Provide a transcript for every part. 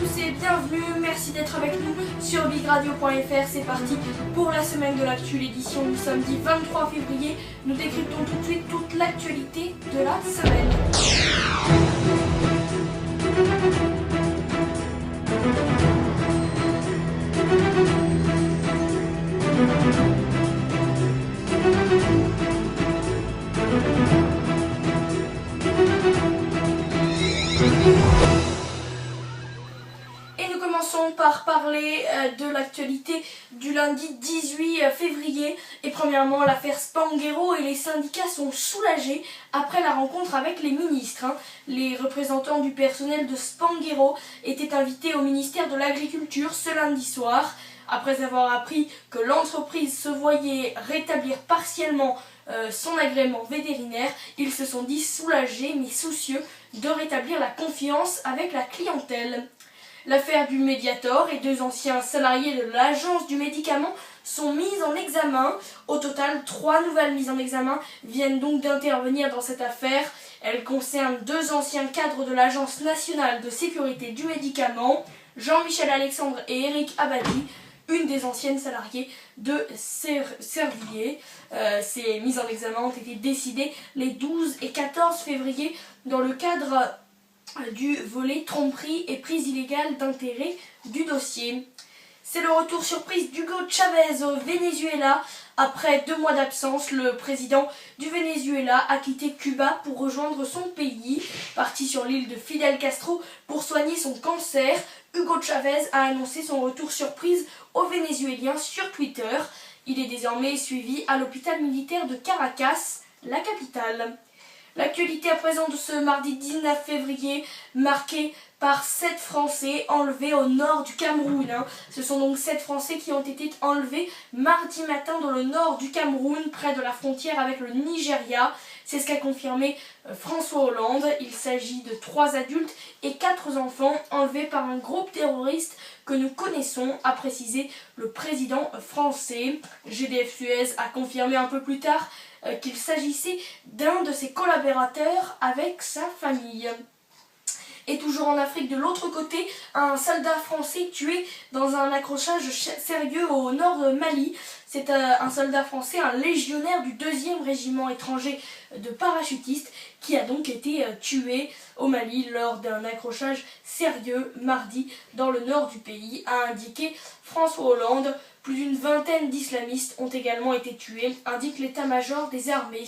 tous et bienvenue, merci d'être avec nous sur bigradio.fr. C'est parti pour la semaine de l'actu, l'édition du samedi 23 février. Nous décryptons tout de suite toute l'actualité de la semaine. Commençons par parler de l'actualité du lundi 18 février. Et premièrement, l'affaire Spanghero et les syndicats sont soulagés après la rencontre avec les ministres. Les représentants du personnel de Spanghero étaient invités au ministère de l'Agriculture ce lundi soir. Après avoir appris que l'entreprise se voyait rétablir partiellement son agrément vétérinaire, ils se sont dit soulagés mais soucieux de rétablir la confiance avec la clientèle. L'affaire du Mediator et deux anciens salariés de l'agence du médicament sont mis en examen. Au total, 3 nouvelles mises en examen viennent donc d'intervenir dans cette affaire. Elles concernent 2 anciens cadres de l'Agence nationale de sécurité du médicament, Jean-Michel Alexandre et Eric Abadi, une des anciennes salariées de Servier. Ces mises en examen ont été décidées les 12 et 14 février dans le cadre du volet tromperie et prise illégale d'intérêt du dossier. C'est le retour surprise d'Hugo Chavez au Venezuela. Après 2 mois d'absence, le président du Venezuela a quitté Cuba pour rejoindre son pays. Parti sur l'île de Fidel Castro pour soigner son cancer, Hugo Chavez a annoncé son retour surprise aux Vénézuéliens sur Twitter. Il est désormais suivi à l'hôpital militaire de Caracas, la capitale. L'actualité à présent de ce mardi 19 février, marquée par 7 Français enlevés au nord du Cameroun. Ce sont donc 7 Français qui ont été enlevés mardi matin dans le nord du Cameroun, près de la frontière avec le Nigeria. C'est ce qu'a confirmé François Hollande. Il s'agit de 3 adultes et 4 enfants enlevés par un groupe terroriste que nous connaissons, a précisé le président français. GDF Suez a confirmé un peu plus tard qu'il s'agissait d'un de ses collaborateurs avec sa famille. Et toujours en Afrique, de l'autre côté, un soldat français tué dans un accrochage sérieux au nord de Mali. C'est un soldat français, un légionnaire du 2e régiment étranger de parachutistes, qui a donc été tué au Mali lors d'un accrochage sérieux mardi dans le nord du pays, a indiqué François Hollande. Plus d'une vingtaine d'islamistes ont également été tués, indique l'état-major des armées.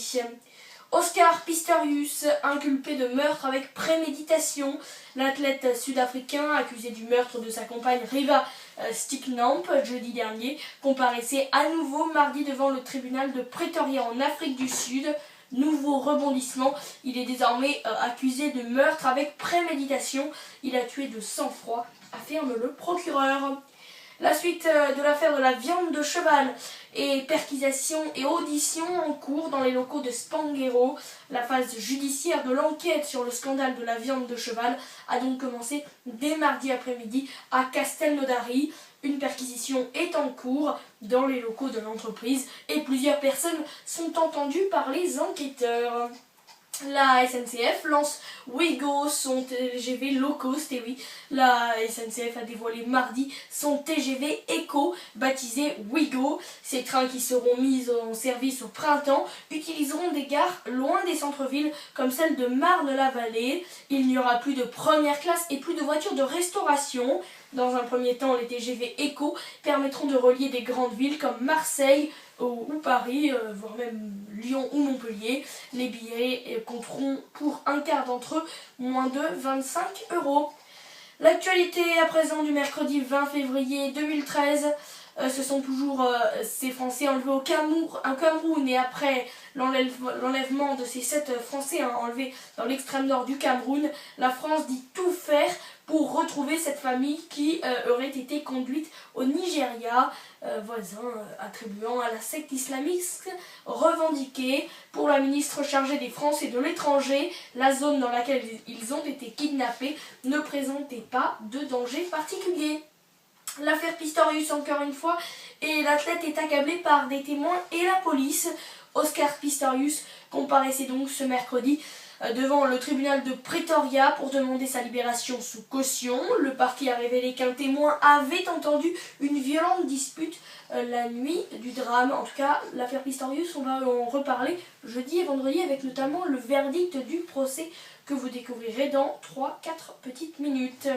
Oscar Pistorius, inculpé de meurtre avec préméditation. L'athlète sud-africain, accusé du meurtre de sa compagne Riva Stiknamp jeudi dernier, comparaissait à nouveau mardi devant le tribunal de Pretoria en Afrique du Sud. Nouveau rebondissement, il est désormais accusé de meurtre avec préméditation. Il a tué de sang-froid, affirme le procureur. La suite de l'affaire de la viande de cheval et perquisition et audition en cours dans les locaux de Spanghero. La phase judiciaire de l'enquête sur le scandale de la viande de cheval a donc commencé dès mardi après-midi à Castelnaudary. Une perquisition est en cours dans les locaux de l'entreprise et plusieurs personnes sont entendues par les enquêteurs. La SNCF lance Ouigo, son TGV low cost, et oui, la SNCF a dévoilé mardi son TGV Eco, baptisé Ouigo. Ces trains qui seront mis en service au printemps utiliseront des gares loin des centres-villes comme celle de Marne-la-Vallée. Il n'y aura plus de première classe et plus de voitures de restauration. Dans un premier temps, les TGV Eco permettront de relier des grandes villes comme Marseille ou Paris, voire même Lyon ou Montpellier. Les billets compteront pour un quart d'entre eux moins de 25 €. L'actualité à présent du mercredi 20 février 2013. Ce sont toujours ces Français enlevés au Cameroun, et après l'enlèvement de ces 7 Français enlevés dans l'extrême nord du Cameroun, la France dit tout faire pour retrouver cette famille qui aurait été conduite au Nigeria, voisin attribuant à la secte islamiste revendiquée. Pour la ministre chargée des Français de l'étranger, la zone dans laquelle ils ont été kidnappés ne présentait pas de danger particulier. L'affaire Pistorius encore une fois, et l'athlète est accablé par des témoins et la police. Oscar Pistorius comparaissait donc ce mercredi devant le tribunal de Pretoria pour demander sa libération sous caution. Le parquet a révélé qu'un témoin avait entendu une violente dispute la nuit du drame. En tout cas, l'affaire Pistorius, on va en reparler jeudi et vendredi avec notamment le verdict du procès que vous découvrirez dans 3-4 petites minutes.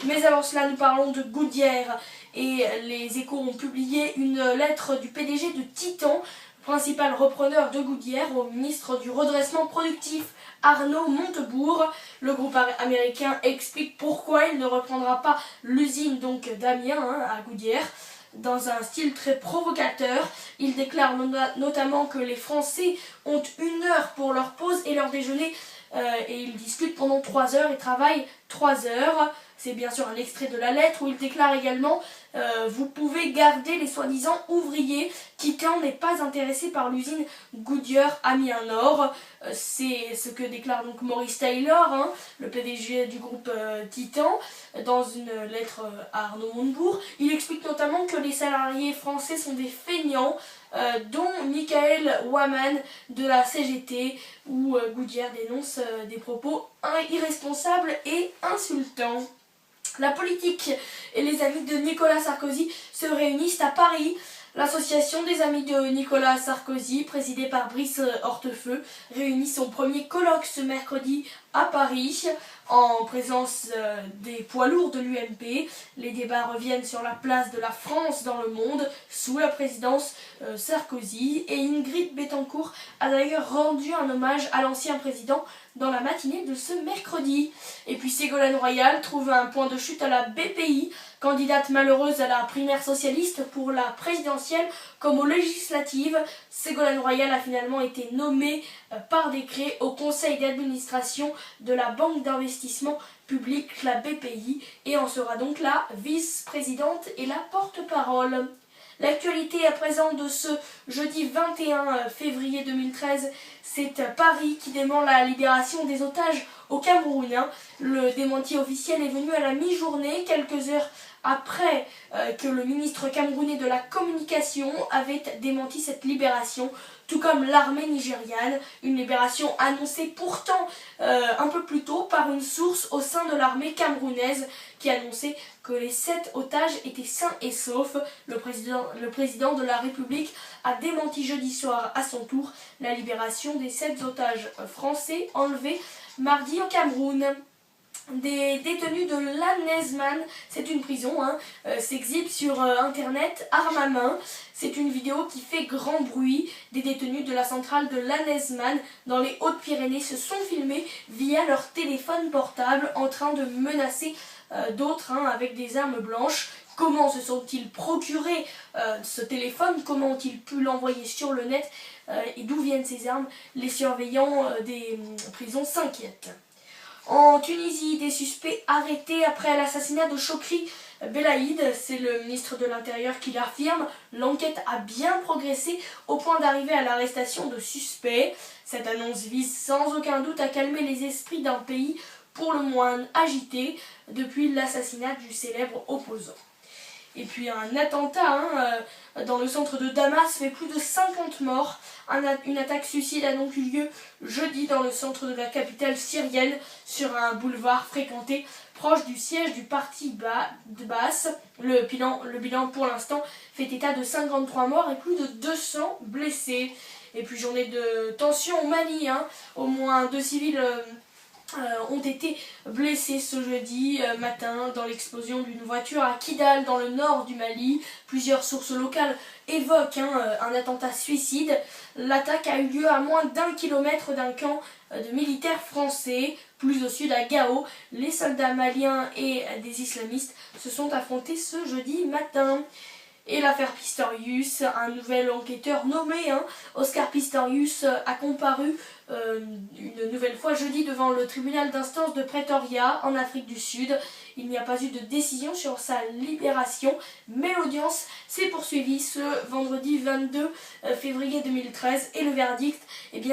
Mais avant cela, nous parlons de Goodyear et les Échos ont publié une lettre du PDG de Titan, principal repreneur de Goodyear, au ministre du redressement productif Arnaud Montebourg. Le groupe américain explique pourquoi il ne reprendra pas l'usine d'Amiens à Goodyear. Dans un style très provocateur, il déclare notamment que les Français ont 1 heure pour leur pause et leur déjeuner et ils discutent pendant 3 heures et travaillent 3 heures. C'est bien sûr un extrait de la lettre où il déclare également vous pouvez garder les soi-disant ouvriers. Titan n'est pas intéressé par l'usine Goodyear Amiens Nord. C'est ce que déclare donc Maurice Taylor, le PDG du groupe Titan, dans une lettre à Arnaud Montebourg. Il explique notamment que les salariés français sont des feignants, dont Michael Waman de la CGT, où Goodyear dénonce des propos irresponsables et insultants. La politique et les amis de Nicolas Sarkozy se réunissent à Paris. L'association des amis de Nicolas Sarkozy, présidée par Brice Hortefeux, réunit son premier colloque ce mercredi à Paris, en présence des poids lourds de l'UMP. Les débats reviennent sur la place de la France dans le monde sous la présidence Sarkozy. Et Ingrid Betancourt a d'ailleurs rendu un hommage à l'ancien président dans la matinée de ce mercredi. Et puis Ségolène Royal trouve un point de chute à la BPI, candidate malheureuse à la primaire socialiste pour la présidentielle comme aux législatives. Ségolène Royal a finalement été nommée par décret au conseil d'administration de la banque d'investissement public, la BPI, et en sera donc la vice-présidente et la porte-parole. L'actualité à présent de ce jeudi 21 février 2013, c'est Paris qui dément la libération des otages au Cameroun. Le démenti officiel est venu à la mi-journée, quelques heures après que le ministre camerounais de la communication avait démenti cette libération, tout comme l'armée nigériane, une libération annoncée pourtant un peu plus tôt par une source au sein de l'armée camerounaise qui annonçait que les 7 otages étaient sains et saufs. Le président de la République a démenti jeudi soir à son tour la libération des 7 otages français enlevés mardi au Cameroun. Des détenus de l'Anesman, c'est une prison, s'exhibe sur internet arme à main. C'est une vidéo qui fait grand bruit. Des détenus de la centrale de l'Anesman dans les Hautes-Pyrénées se sont filmés via leur téléphone portable en train de menacer d'autres avec des armes blanches. Comment se sont-ils procurés ce téléphone? Comment ont-ils pu l'envoyer sur le net? Et d'où viennent ces armes? Les surveillants des prisons s'inquiètent. En Tunisie, des suspects arrêtés après l'assassinat de Chokri Belaïd, c'est le ministre de l'Intérieur qui l'affirme. L'enquête a bien progressé au point d'arriver à l'arrestation de suspects. Cette annonce vise sans aucun doute à calmer les esprits d'un pays pour le moins agité depuis l'assassinat du célèbre opposant. Et puis un attentat dans le centre de Damas fait plus de 50 morts. Une attaque suicide a donc eu lieu jeudi dans le centre de la capitale syrienne sur un boulevard fréquenté proche du siège du parti Baas. Le bilan pour l'instant fait état de 53 morts et plus de 200 blessés. Et puis journée de tension au Mali, au moins 2 civils ont été blessés ce jeudi matin dans l'explosion d'une voiture à Kidal dans le nord du Mali. Plusieurs sources locales évoquent un attentat suicide. L'attaque a eu lieu à moins d'1 kilomètre d'un camp de militaires français. Plus au sud, à Gao, les soldats maliens et des islamistes se sont affrontés ce jeudi matin. Et l'affaire Pistorius, un nouvel enquêteur nommé, Oscar Pistorius, a comparu une nouvelle fois jeudi devant le tribunal d'instance de Pretoria en Afrique du Sud. Il n'y a pas eu de décision sur sa libération, mais l'audience s'est poursuivie ce vendredi 22 février 2013 et le verdict,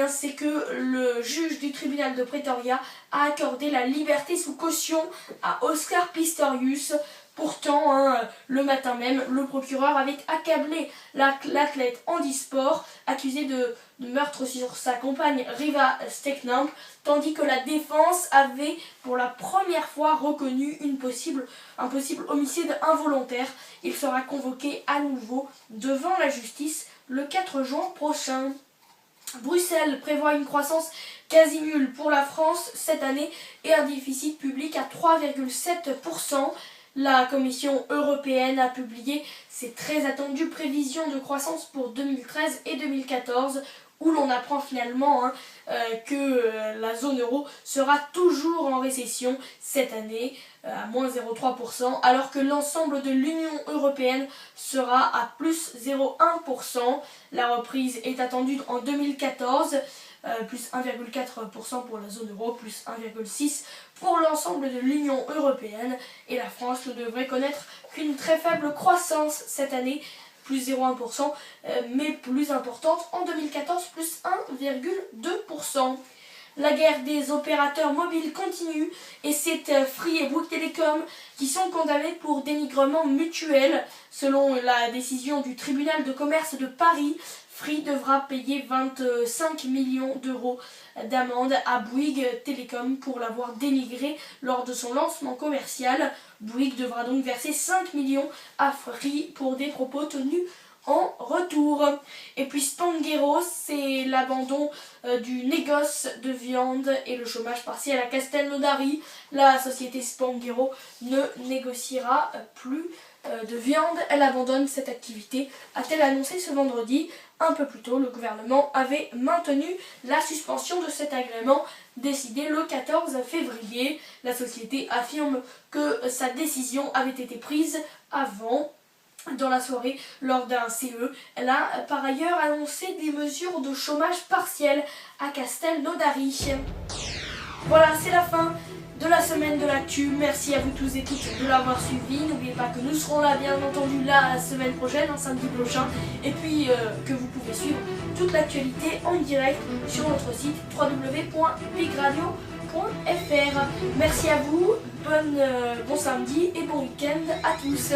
c'est que le juge du tribunal de Pretoria a accordé la liberté sous caution à Oscar Pistorius Pourtant, le matin même, le procureur avait accablé l'athlète handisport accusé de meurtre sur sa compagne Riva Steknamp, tandis que la défense avait pour la première fois reconnu un possible homicide involontaire. Il sera convoqué à nouveau devant la justice le 4 juin prochain. Bruxelles prévoit une croissance quasi nulle pour la France cette année et un déficit public à 3,7%. La Commission européenne a publié ses très attendues prévisions de croissance pour 2013 et 2014, où l'on apprend finalement que la zone euro sera toujours en récession cette année, à moins 0,3%, alors que l'ensemble de l'Union européenne sera à plus 0,1%. La reprise est attendue en 2014, plus 1,4% pour la zone euro, plus 1,6% pour l'ensemble de l'Union européenne. Et la France ne devrait connaître qu'une très faible croissance cette année, plus 0,1%, mais plus importante en 2014, plus 1,2%. La guerre des opérateurs mobiles continue et c'est Free et Bouygues Telecom qui sont condamnés pour dénigrement mutuel. Selon la décision du tribunal de commerce de Paris, Free devra payer 25 millions d'euros d'amende à Bouygues Telecom pour l'avoir dénigré lors de son lancement commercial. Bouygues devra donc verser 5 millions à Free pour des propos tenus en retour. Et puis Spanghero, c'est l'abandon du négoce de viande et le chômage partiel à Castelnaudary. La société Spanghero ne négociera plus de viande. Elle abandonne cette activité, a-t-elle annoncé ce vendredi. Un peu plus tôt, le gouvernement avait maintenu la suspension de cet agrément décidé le 14 février. La société affirme que sa décision avait été prise avant. Dans la soirée, lors d'un CE, elle a par ailleurs annoncé des mesures de chômage partiel à Castelnaudary. Voilà, c'est la fin de la semaine de l'actu. Merci à vous tous et toutes de l'avoir suivi. N'oubliez pas que nous serons là, bien entendu, la semaine prochaine, samedi prochain. Et puis que vous pouvez suivre toute l'actualité en direct sur notre site www.bigradio.fr. Merci à vous, bon samedi et bon week-end à tous.